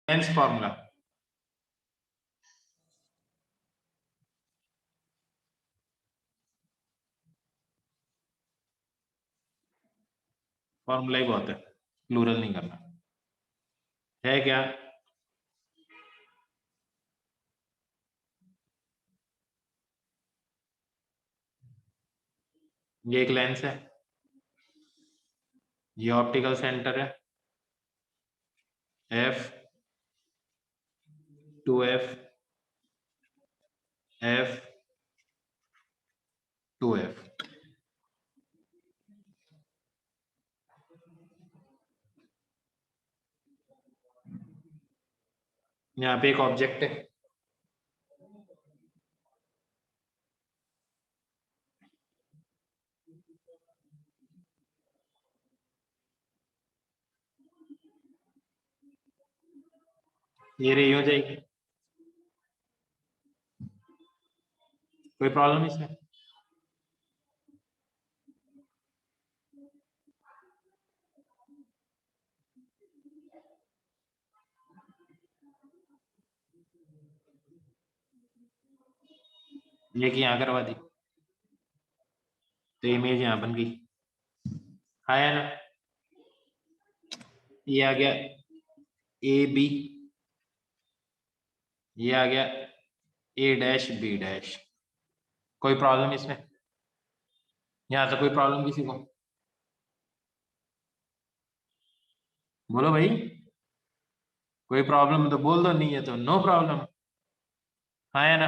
Lens formula, formula ही बहुत है, plural नहीं करना है क्या। ये एक लेंस है, ये ऑप्टिकल सेंटर है, एफ, 2f, एफ, 2f। यहाँ पे एक ऑब्जेक्ट है, ये रे हो जाएगी, कोई प्रॉब्लम इसमें। ये कि यहाँ करवा दी तो इमेज यहाँ बन गई, हाँ है ना। ये आ गया ए बी, ये आ गया ए डैश बी डैश, कोई प्रॉब्लम इसमें, यहाँ से कोई प्रॉब्लम किसी को, बोलो भाई, कोई प्रॉब्लम तो बोल दो, नहीं है तो नो प्रॉब्लम, हाँ है ना।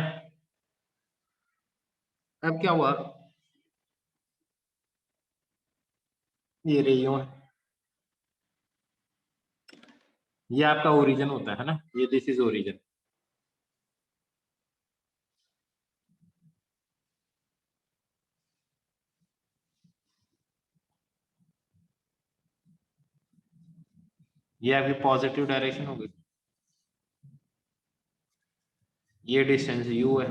अब क्या हुआ, ये रही हूँ, ये आपका ओरिजिन होता है ना, ये दिस इज ओरिजिन। ये आपकी पॉजिटिव डायरेक्शन होगी, ये डिस्टेंस u है,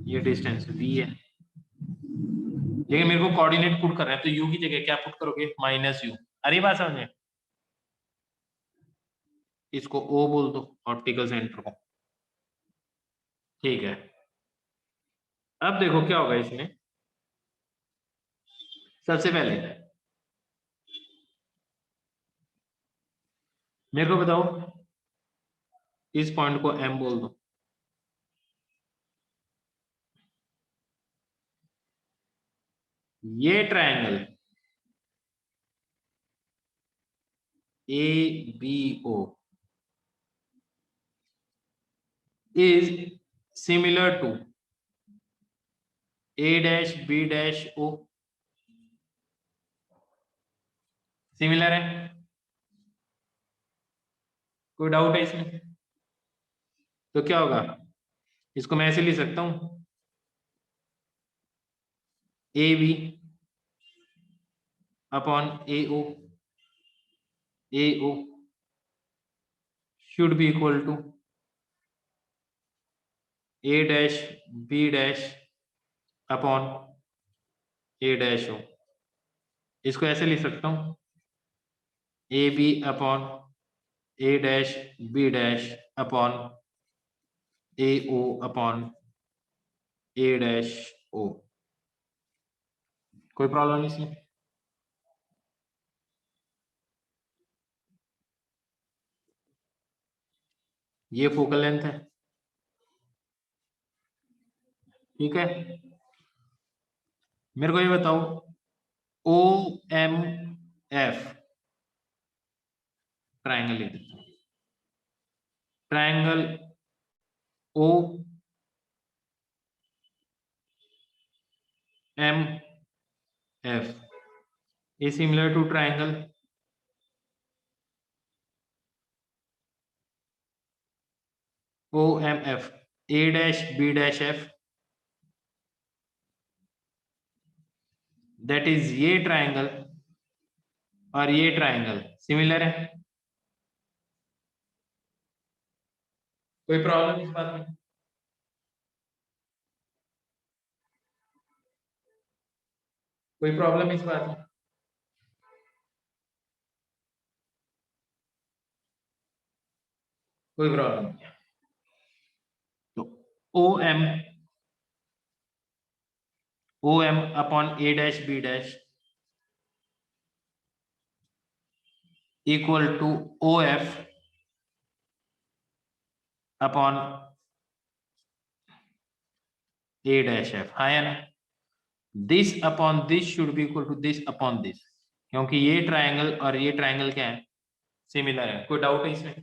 ये डिस्टेंस v है, लेकिन मेरे को कोऑर्डिनेट पुट कर रहे हैं तो u की जगह क्या पुट करोगे, -u। अरे बात समझ में, इसको o बोल दो ऑप्टिकल सेंटर को, ठीक है। अब देखो क्या होगा इसमें, सबसे पहले मेरे को बताओ, इस पॉइंट को m बोल दो, ये triangle ABO is similar to A dash B dash O, similar है, कोई डाउट है इसमें। तो क्या होगा, इसको मैं ऐसे लिख सकता हूं, AB upon AO, AO should be equal to A dash B dash upon A dash O। इसको ऐसे लिख सकता हूं, AB upon A dash B dash upon AO upon A dash O। कोई प्रॉब्लम नहीं इसमें, ये फोकल लेंथ है, ठीक है। मेरे को ये बताओ, OMF ट्रायंगल लिख देता हूं, triangle OMF is similar to triangle OMF, A dash B dash F, that is ये ट्रायंगल और ये ट्रायंगल सिमिलर है, कोई प्रॉब्लम इस बात में, कोई प्रॉब्लम इस बात में। कोई प्रॉब्लम नहीं है। तो O M upon A dash B dash equal to O F upon A dash F, हाँ या ना? This upon this should be equal to this upon this, क्योंकि ये ट्रायंगल और ये ट्रायंगल क्या है, सिमिलर है। कोई डाउट है इसमें?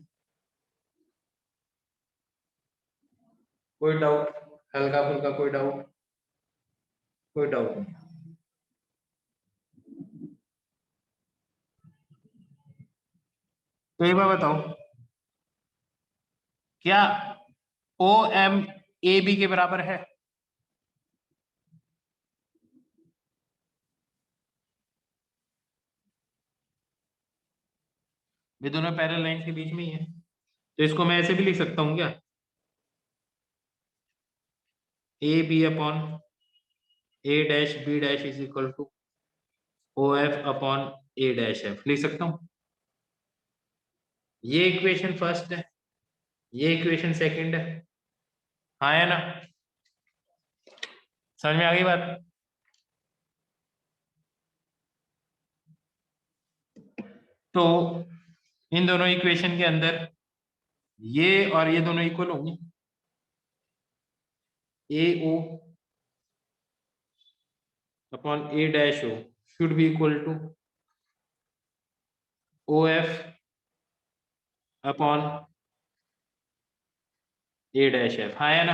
कोई डाउट? हल्का फुल्का कोई डाउट? कोई डाउट नहीं। तो एक बार बताओ, क्या ओ एम ए बी के बराबर है? ये दोनों पैरेलल लाइन के बीच में ही है, तो इसको मैं ऐसे भी लिख सकता हूँ क्या, A B upon A dash B dash is equal to O F upon A dash F, लिख सकता हूँ। ये इक्वेशन फर्स्ट है, ये इक्वेशन सेकंड है, हाँ है ना? समझ में आ गई बात? तो इन दोनों इक्वेशन के अंदर ये और ये दोनों इक्वल होंगे, A O upon A dash O should be equal to O F upon A dash F, हाँ है ना?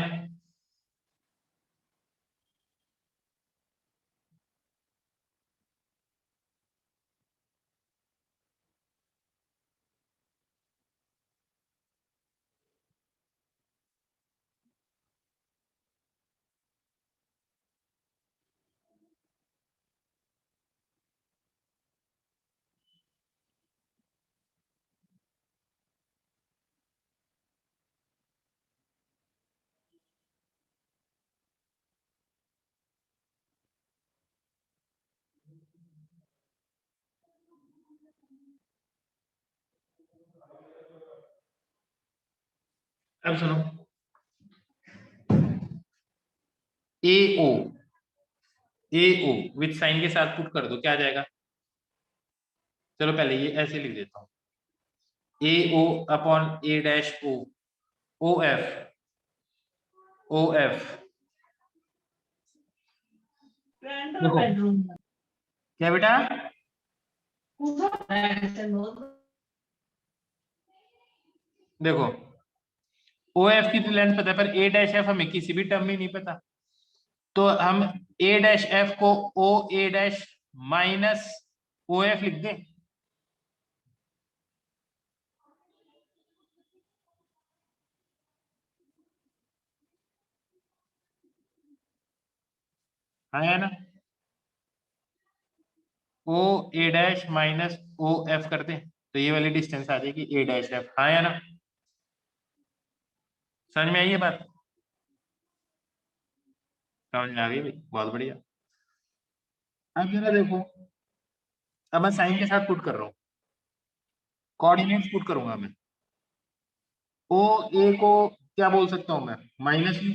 अब सुनो, ए ओ, ए ओ विथ साइन के साथ पुट कर दो, क्या आ जाएगा? चलो पहले ये ऐसे लिख देता हूँ, A O upon A dash O, O F, O F. देखो क्या बेटा, देखो ओ एफ की तो लेंथ पता है, पर ए डैश एफ हमें किसी भी टर्म में नहीं पता, तो हम ए डैश एफ को ओ ए डैश माइनस ओ एफ लिख दें। हाँ है ना? ओ ए डैश माइनस ओ एफ कर दें, तो ये वाली डिस्टेंस आ जाएगी ए डैश एफ, हाँ है ना? समझ में आई है बात? समझ में आ गई भाई, बहुत बढ़िया। अब जरा देखो, अब मैं साइन के साथ पुट कर रहा हूँ, कोऑर्डिनेट्स पुट करूंगा मैं। ओ ए को क्या बोल सकता हूँ मैं, माइनस यू,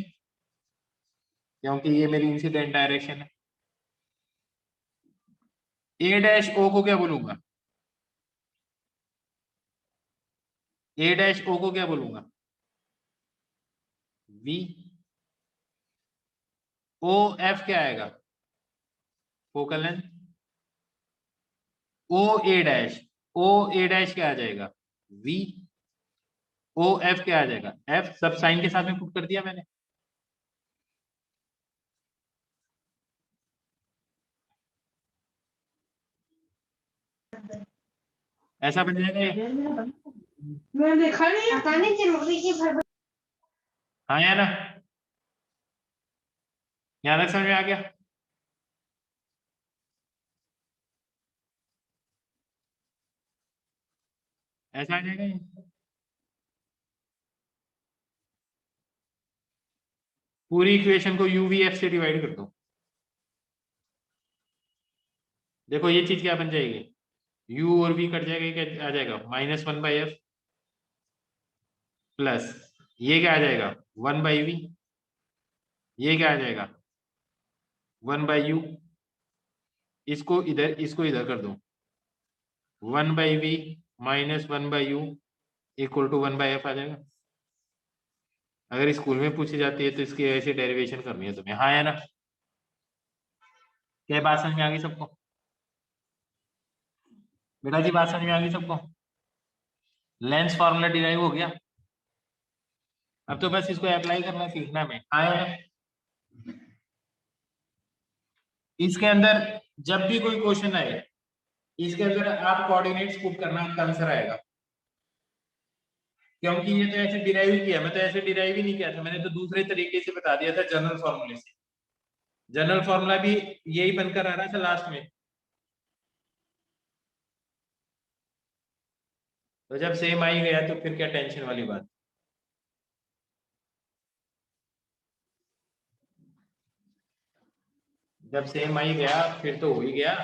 क्योंकि ये मेरी इंसिडेंट डायरेक्शन है। ए डैश ओ को क्या बोलूंगा, ए डैश ओ को क्या बोलूंगा, वी। ओ एफ क्या आएगा, फोकल लेंथ। ओ ए डैश, ओ ए डैश क्या आ जाएगा, वी। ओ एफ क्या आ जाएगा, एफ। सब साइन के साथ में पुट कर दिया मैंने। ऐसा बन जाएगा ये, मैं देखा नहीं, पता नहीं जरूरी की भर। हाँ या ना? यहाँ तक समझ में आ गया? ऐसा आ जाएगा ये। पूरी इक्वेशन को यू वी एफ से डिवाइड कर दो, देखो ये चीज क्या बन जाएगी, यू और वी कट जाएगा, क्या आ जाएगा, -1/f। प्लस ये क्या आ जाएगा 1/v, ये क्या आ जाएगा 1/u, इसको इधर कर दो 1/v minus 1/u equal to 1/f आ जाएगा। अगर स्कूल में पूछी जाती है तो इसकी ऐसे डेरिवेशन करनी है तुम्हें, हाँ या ना? क्या बात समझ में आ गई सबको? बेटा जी बात समझ में आ गई सबको? लेंस फार्मूला डिराइव हो गया, अब तो बस इसको अप्लाई करना सीखना में, हाँ या ना? इसके अंदर जब भी कोई क्वेश्चन आए इसके अंदर आप कोऑर्डिनेट्स पुट करना, आपका आंसर आएगा। क्योंकि ये तो ऐसे डिराइव किया, मैं तो ऐसे डिराइव ही नहीं किया था, मैंने तो दूसरे तरीके से बता दिया था, जनरल फॉर्मूले से। जनरल फॉर्मूला भी यही बनकर आ रहा था लास्ट में। तो जब सेम आ ही गया तो फिर क्या टेंशन वाली बात। जब सेम आ ही गया फिर तो हो ही गया।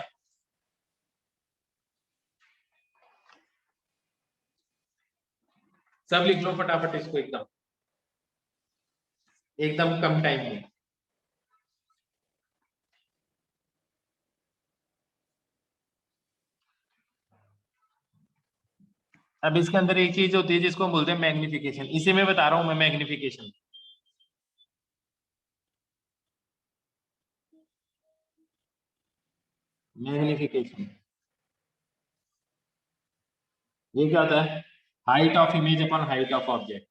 सब लिख लो फटाफट इसको, एकदम एकदम कम टाइम में। अब इसके अंदर एक चीज होती है जिसको हम बोलते हैं मैग्निफिकेशन, इसे मैं बता रहा हूं मैं, मैग्निफिकेशन। मैग्निफिकेशन ये क्या होता है? Height of image upon height of object.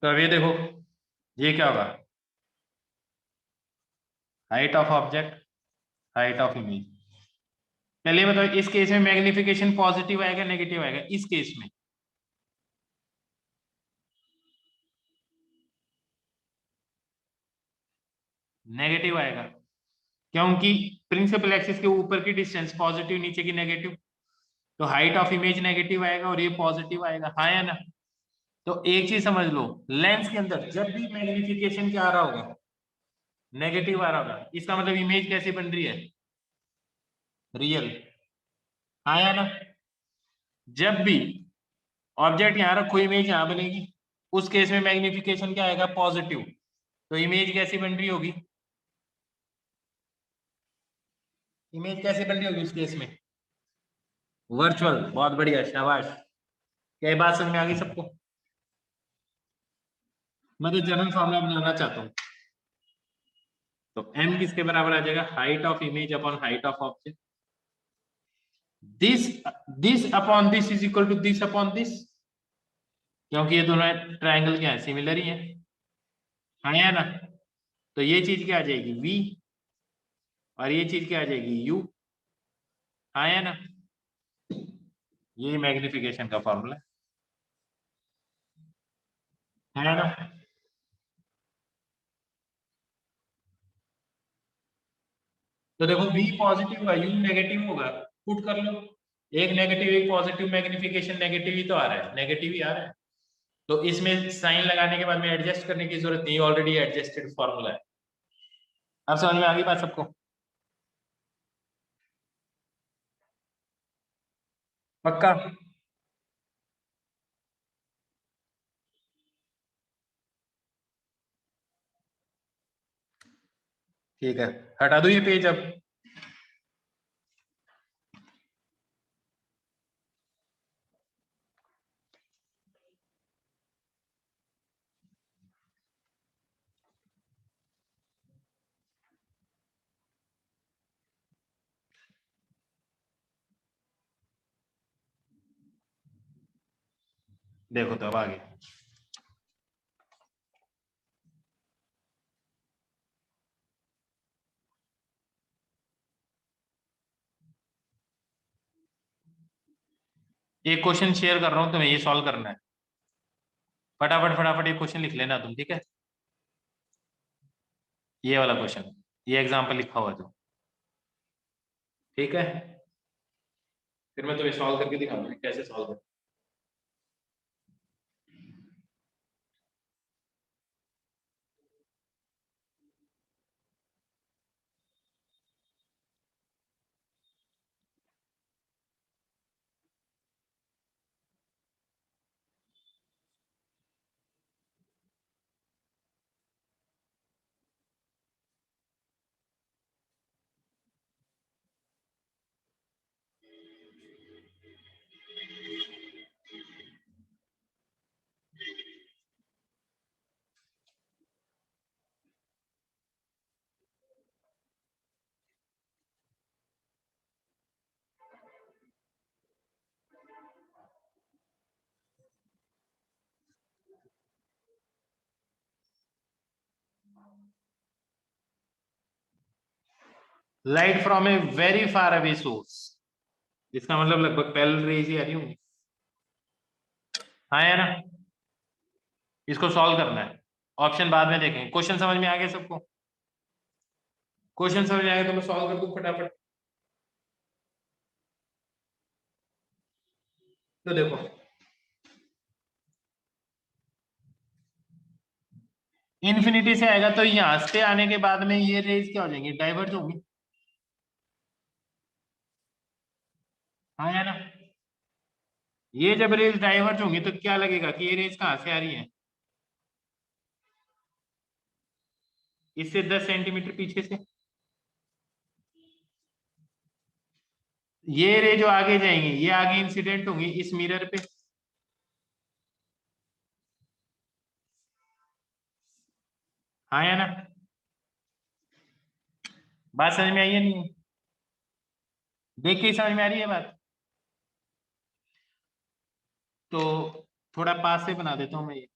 तो अब ये देखो, ये क्या होगा? Height of object, height of image. पहले बताओ इस केस में मैग्निफिकेशन पॉजिटिव आएगा नेगेटिव आएगा? इस केस में नेगेटिव आएगा, क्योंकि प्रिंसिपल एक्सिस के ऊपर की डिस्टेंस पॉजिटिव, नीचे की नेगेटिव। तो हाइट ऑफ इमेज नेगेटिव आएगा और ये पॉजिटिव आएगा, हाँ या ना? तो एक चीज समझ लो, लेंस के अंदर जब भी मैग्निफिकेशन क्या आ रहा होगा, नेगेटिव आ रहा होगा, इसका मतलब इमेज कैसे बन रही है? रियल, हाँ या ना? जब भी ऑब्जेक्ट यहां रखो इमेज यहां बनेगी, उस केस में मैग्निफिकेशन क्या आएगा? पॉजिटिव। तो इमेज कैसी बन रही होगी? इमेज कैसे बन रही होगी उस केस में? वर्चुअल, बहुत बढ़िया, शाबाश। क्या ये बात समझ में आ गई सबको? मैं तो जनरल फॉर्मूला बनाना चाहता हूँ। तो m किसके बराबर आ जाएगा? Height of image upon height of object. This this upon this is equal to this upon this, क्योंकि ये दोनों ट्रायंगल क्या है? सिमिलर ही है, हाँ या ना? तो ये चीज क्या आ जाएगी? v, और ये चीज क्या आ जाएगी? u, हाँ या ना? ये मैग्निफिकेशन का फॉर्मूला है ना? तो देखो v पॉजिटिव होगा, u नेगेटिव होगा, पुट कर लो। एक नेगेटिव एक पॉजिटिव, मैग्निफिकेशन नेगेटिव ही तो आ रहा है, नेगेटिव ही आ रहा है। तो इसमें साइन लगाने के बाद में एडजस्ट करने की जरूरत नहीं, ऑलरेडी एडजस्टेड फॉर्मूला है। अब समझ में आ गई बात सबको? पक्का? ठीक है, हटा दो ये पेज अब। देखो तो अब आगे एक क्वेश्चन शेयर कर रहा हूं, तुम्हें ये सॉल्व करना है। फटाफट फटाफट ये क्वेश्चन लिख लेना तुम, ठीक है? ये वाला क्वेश्चन, ये एग्जाम्पल लिखा हुआ जो, ठीक है? फिर मैं तुम्हें सॉल्व करके दिखाऊंगा कैसे सॉल्व कर। Light from a very far away source, इसका मतलब लगभग पैरेलल रेज ही आ रही होंगी। हाँ या ना? इसको सॉल्व करना है, ऑप्शन बाद में देखेंगे। क्वेश्चन समझ में आ गया सबको? क्वेश्चन समझ में आ गया तो मैं सॉल्व कर दूं फटाफट। तो देखो, इन्फिनिटी से आएगा तो यहां से आने के बाद में ये रेज क्या हो जाएंगी? डाइवर्ज होंगी। हाँ या ना? ये जब रेज डाइवर्ज होंगी तो क्या लगेगा कि ये रेज कहां से आ रही है? इससे 10 सेंटीमीटर पीछे से। ये रे जो आगे जाएंगी ये आगे इंसिडेंट होंगी इस मिरर पे। हाँ या ना? बात समझ में आई है नहीं? देख के ही समझ में आ रही है बात? तो थोड़ा पास से बना देता हूं मैं ये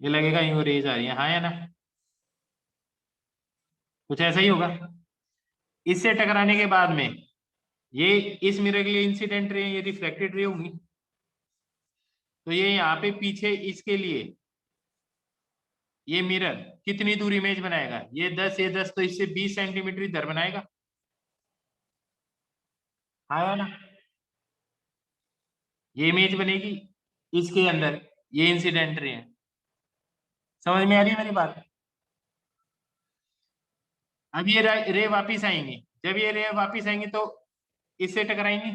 लगेगा यूं रेज आ रही है। हाँ या ना? कुछ ऐसा ही होगा। इससे टकराने के बाद में ये इस मिरर के लिए इंसिडेंट रे, ये रिफ्लेक्टेड रे होंगी। तो ये यहाँ पे पीछे इसके लिए ये मिरर कितनी दूर इमेज बनाएगा? ये 10 तो इससे 20 सेंटीमीटर इधर बनाएगा। हाँ या ना? ये इमेज बनेगी इसके अंदर, ये इंसिडेंट रे है। समझ में आ रही है मेरी बात? अब ये रे वापिस आएंगी, जब ये रे वापिस आएंगी तो इससे टकराएंगी।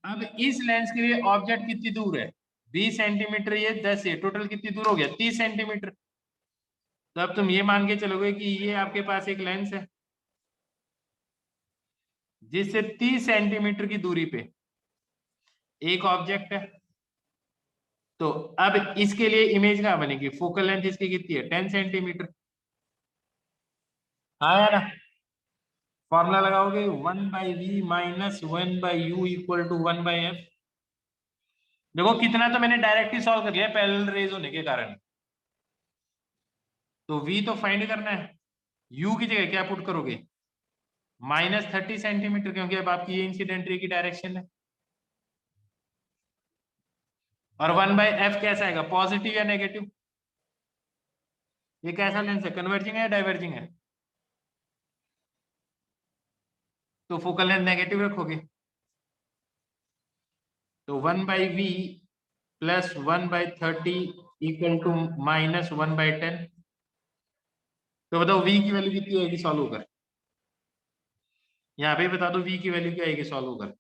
अब इस लेंस के लिए ऑब्जेक्ट कितनी दूर है? 20 सेंटीमीटर, ये 10 है, टोटल कितनी दूर हो गया? 30 सेंटीमीटर। तो अब तुम ये मान के चलोगे कि ये आपके पास एक लेंस है जिससे 30 सेंटीमीटर की दूरी पे एक ऑब्जेक्ट है। तो अब इसके लिए इमेज कहां बनेगी? फोकल लेंथ इसकी कितनी है? 10 सेंटीमीटर। हाँ यार, फॉर्मूला लगाओगे 1/v minus 1/u equal to 1/f। देखो कितना तो मैंने डायरेक्ट ही सॉल्व कर लिया पैरेलल रेज होने के कारण। तो v तो फाइंड करना है, u की जगह क्या पुट करोगे? -30 सेंटीमीटर, क्योंकि अब आपकी ये इंसिडेंट रे की डायरेक्शन है। और 1/f कैसा आएगा? पॉजिटिव या नेगेटिव? ये कैसा लेंस है? कन्वर्जिंग है या डाइवर्जिंग है? तो फोकल लेंथ नेगेटिव रखोगे। तो 1/v प्लस 1/30 इक्वल टू -1/10। तो बताओ v की वैल्यू कितनी आएगी सॉल्व होकर? यहाँ पे बता दो v की वैल्यू क्या आएगी सॉल्व होकर?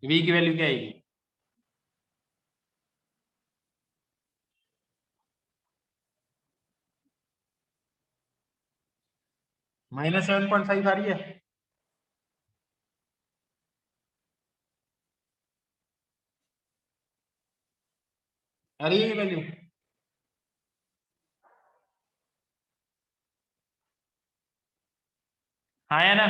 v की वैल्यू क्या आएगी? -7.5 आ रही है। अरे ये वैल्यू हाँ है ना?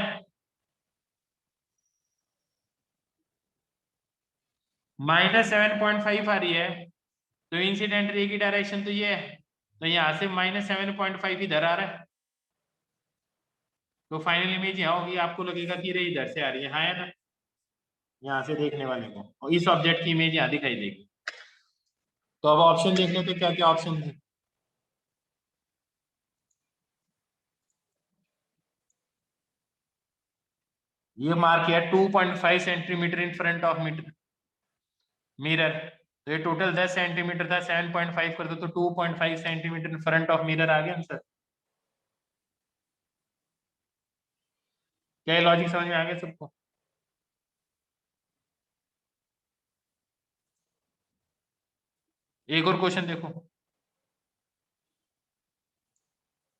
-7.5 आ रही है, तो इंसिडेंट रे की डायरेक्शन तो ये है, तो यहाँ से -7.5 इधर आ रहा है, तो फाइनल इमेज यहाँ होगी, आपको लगेगा कि रे इधर से आ रही है। हाँ है ना? यहाँ से देखने वाले को, और इस ऑब्जेक्ट की इमेज यहाँ दिखाई देगी। तो अब ऑप्शन देख लेते क्या क्या ऑप्शन थे। ये मार्क किया 2.5 centimetre in front of mirror, तो ये टोटल 10 सेंटीमीटर था, 7.5 कर दो तो 2.5 centimetre in front of mirror आ गया आंसर। क्या लॉजिक समझ में आ गया सबको? एक और क्वेश्चन देखो,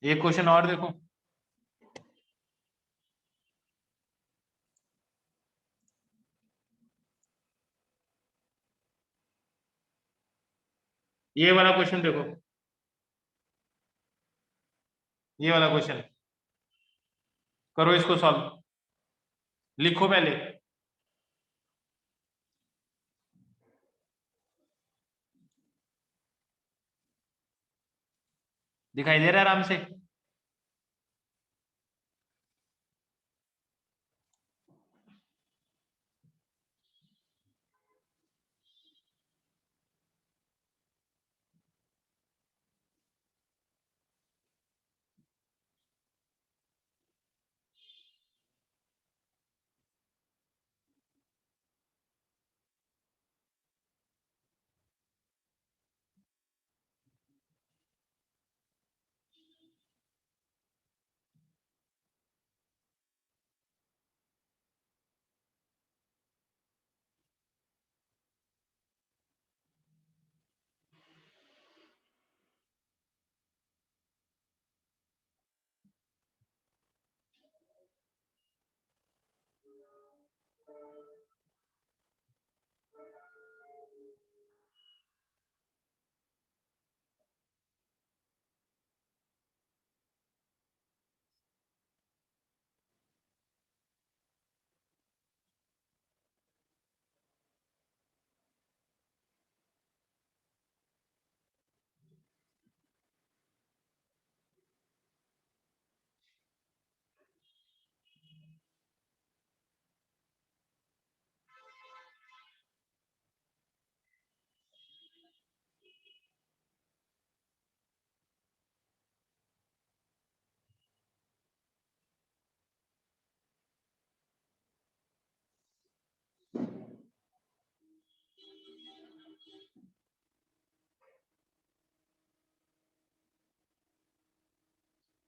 एक क्वेश्चन और देखो। ये वाला क्वेश्चन देखो, ये वाला क्वेश्चन करो, इसको सॉल्व, लिखो पहले। दिखाई दे रहा है आराम से?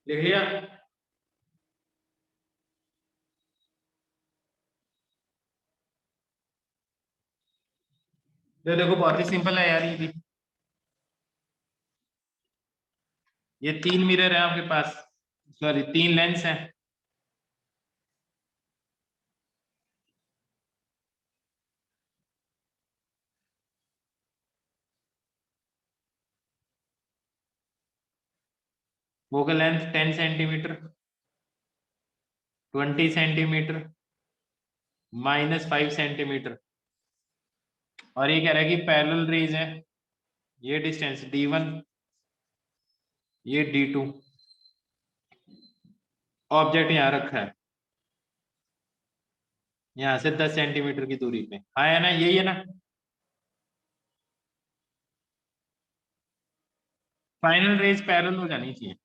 लिख लिया? ये देखो बहुत ही सिंपल है यार, ये भी, ये 3 मिरर है आपके पास, सॉरी 3 लेंस है। Focal length 10 centimetre, 20 centimetre, -5 centimetre, और ये कह रहा है कि पैरेलल रेज है, ये डिस्टेंस D1, ये D2, ऑब्जेक्ट यहाँ रखा है, यहाँ से 10 सेंटीमीटर की दूरी पे। हाँ है ना? यही है ना? फाइनल रेज पैरेलल हो जानी चाहिए,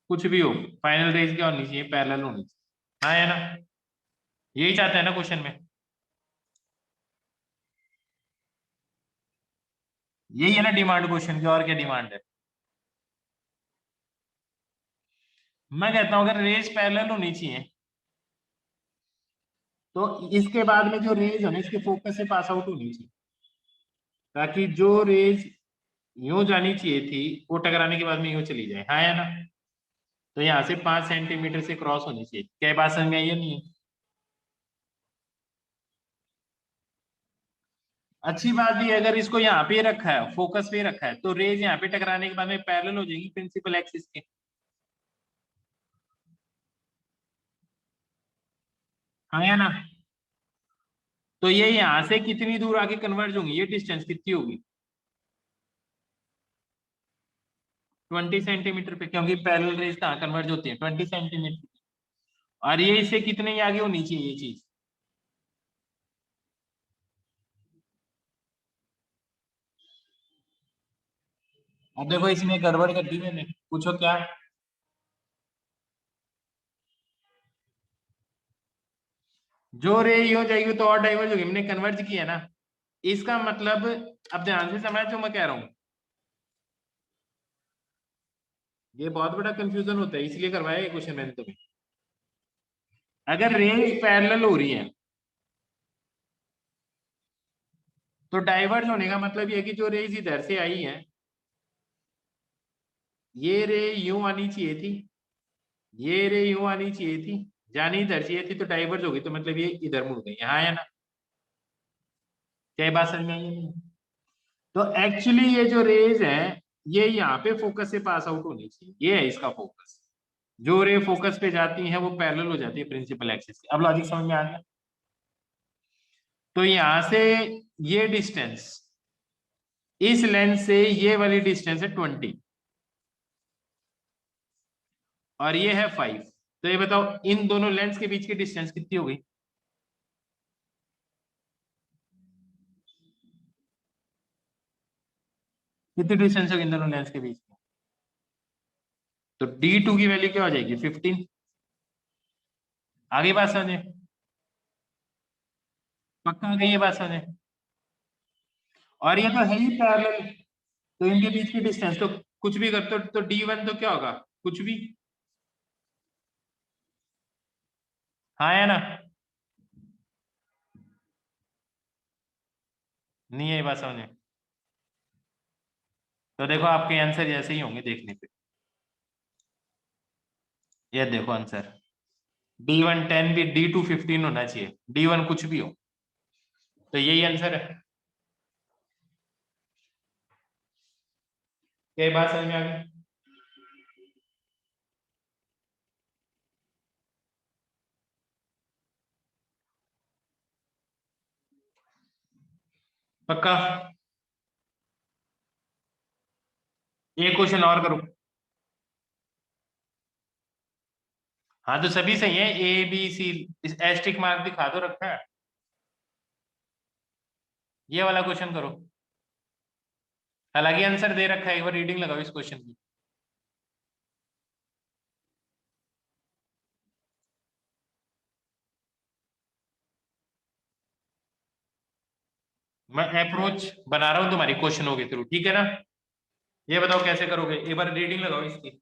कुछ भी हो, फाइनल रेज क्या होनी चाहिए? पैरेलल होनी चाहिए। हाँ है ना? यही चाहते हैं ना क्वेश्चन में? यही है ना डिमांड क्वेश्चन की, और क्या डिमांड है? मैं कहता हूं अगर रेज पैरेलल होनी चाहिए, तो इसके बाद में जो रेज है ना, इसके फोकस से पास आउट होनी चाहिए, ताकि जो रेज यूं जानी चाहिए थी वो टकराने के बाद में यूं चली जाए। हाँ है ना? तो यहाँ से 5 सेंटीमीटर से क्रॉस होनी चाहिए। क्या बात समझ में आई है? नहीं है? अच्छी बात भी है, अगर इसको यहाँ पे रखा है, फोकस पे रखा है, तो रेज यहाँ पे टकराने के बाद में पैरेलल हो जाएगी प्रिंसिपल एक्सिस के। आया ना। तो ये यहां से कितनी दूर आगे कन्वर्ज होंगी, ये डिस्टेंस कितनी होगी 20 सेंटीमीटर पे, क्योंकि पैरेलल रेज कहाँ कन्वर्ज होती है 20 सेंटीमीटर। और ये इससे कितने ही आगे होनी चाहिए ये चीज। अब देखो इसमें गड़बड़ कर दी मैंने, पूछो क्या। जो रे ये हो जाएगी तो और डाइवर्ज होगी, हमने कन्वर्ज किया ना, इसका मतलब। अब ध्यान से समझ जो मैं कह रहा हूं, ये बहुत बड़ा कंफ्यूजन होता है, इसलिए करवाया ये क्वेश्चन मैंने तुम्हें। अगर रेंज पैरेलल हो रही है तो डाइवर्ज होने का मतलब ये है कि जो रेज इधर से आई है, ये रे यूं आनी चाहिए थी, ये रे यूं आनी चाहिए थी, जानी इधर चाहिए थी, तो डाइवर्ज होगी, तो मतलब ये इधर मुड़ गई, यहाँ आया ना। क्या ये बात समझ में आई है नहीं? तो एक्चुअली ये जो रेज है, ये यहाँ पे फोकस से पास आउट होनी चाहिए, ये है इसका फोकस। जो रे फोकस पे जाती है वो पैरेलल हो जाती है प्रिंसिपल एक्सिस के। अब लॉजिक समझ में आ गया। तो यहां से ये डिस्टेंस, इस लेंस से ये वाली डिस्टेंस है 20, और ये है 5। तो ये बताओ इन दोनों लेंस के बीच की डिस्टेंस कितनी हो गई। कितनी डिस्टेंस होगी इन दोनों लेंस के बीच में। तो D2 की वैल्यू क्या हो जाएगी 15। आगे बात समझे, पक्का आ गई ये बात समझे। और ये तो है ही पैरेलल, तो इनके बीच की डिस्टेंस तो कुछ भी कर, तो D1 तो क्या होगा, कुछ भी। हाँ है ना, नहीं है ये बात समझे। तो देखो आपके आंसर जैसे ही होंगे देखने पे। ये देखो आंसर, D1 10 भी, D2 15 होना चाहिए, D1 कुछ भी हो, तो यही आंसर है। क्या ये बात समझ में आ गई। पक्का। एक क्वेश्चन और करो। हाँ तो सभी सही है, A B C, इस एस्टिक मार्क दिखा दो रखा है। ये वाला क्वेश्चन करो, हालांकि आंसर दे रखा है, एक बार रीडिंग लगाओ इस क्वेश्चन की। मैं अप्रोच बना रहा हूं तुम्हारी क्वेश्चनों के थ्रू, ठीक है ना। ये बताओ कैसे करोगे, एक बार रीडिंग लगाओ इसकी।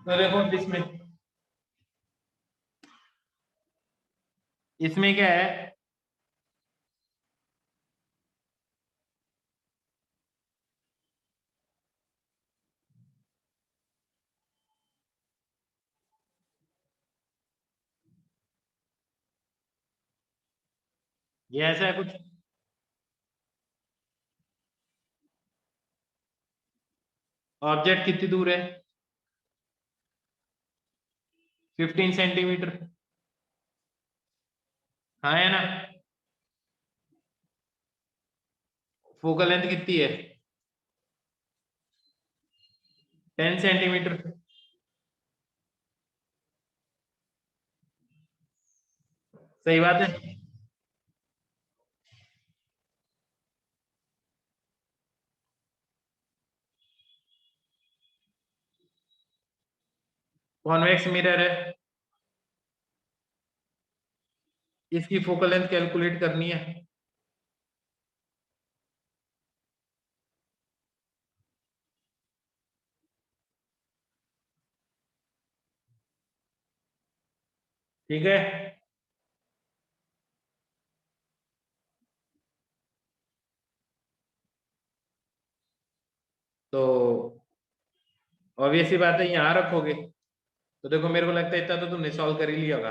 तो देखो इसमें क्या है, ये ऐसा है कुछ, ऑब्जेक्ट कितनी दूर है, 15 सेंटीमीटर, हाँ है ना। फोकल लेंथ कितनी है, 10 सेंटीमीटर। सही बात है। कॉन्वेक्स मिरर है, इसकी फोकल लेंथ कैलकुलेट करनी है। ठीक है, तो ऑब्वियस सी बात है, यहाँ रखोगे तो देखो मेरे को लगता है इतना तो तुमने सॉल्व कर ही लिया होगा।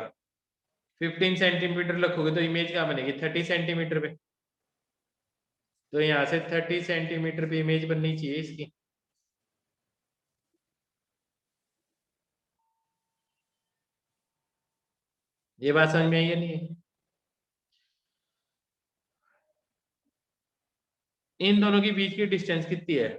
15 सेंटीमीटर रखोगे तो इमेज कहाँ बनेगी, 30 सेंटीमीटर पे, तो यहाँ से 30 सेंटीमीटर पे इमेज बननी चाहिए इसकी। ये बात समझ में आई या नहीं? इन दोनों के बीच की डिस्टेंस कितनी है,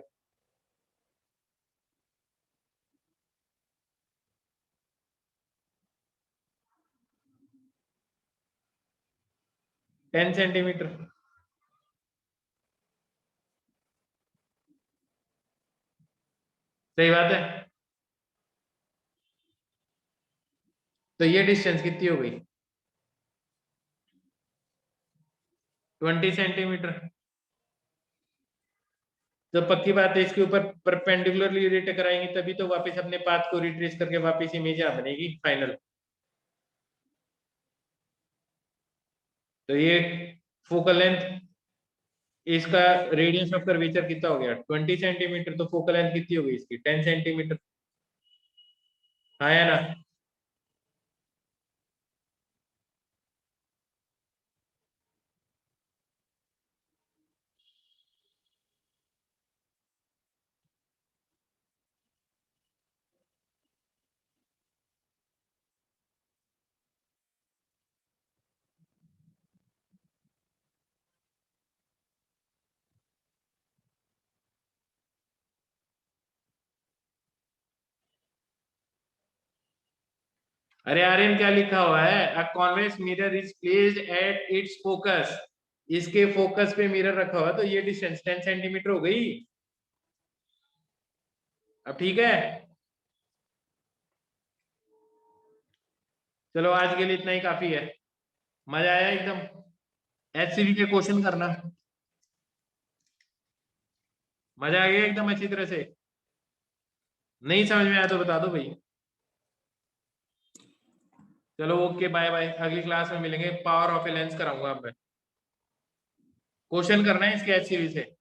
10 सेंटीमीटर। सही बात है, तो ये डिस्टेंस कितनी हो गई, 20 सेंटीमीटर। तो पक्की बात है इसके ऊपर परपेंडिकुलरली रे टकराएंगे तभी तो वापस अपने पाथ को रिट्रेस करके वापस इमेज आ बनेगी फाइनल। तो ये फोकल लेंथ, इसका रेडियस ऑफ कर्वेचर कितना हो गया, 20 सेंटीमीटर, तो फोकल लेंथ कितनी हो गई इसकी, 10 सेंटीमीटर, हाँ है ना। अरे आर्यन क्या लिखा हुआ है, a convex mirror is placed at its focus, इसके फोकस पे मिरर रखा हुआ है, तो ये डिस्टेंस 10 सेंटीमीटर हो गई। अब ठीक है, चलो आज के लिए इतना ही काफी है। मजा आया एकदम, एचसीवी के क्वेश्चन करना, मजा आ गया एकदम अच्छी तरह से। नहीं समझ में आया तो बता दो भाई। चलो ओके, बाय बाय, अगली क्लास में मिलेंगे, पावर ऑफ ए लेंस कराऊंगा अब मैं, क्वेश्चन करना है इसके एचसीवी से।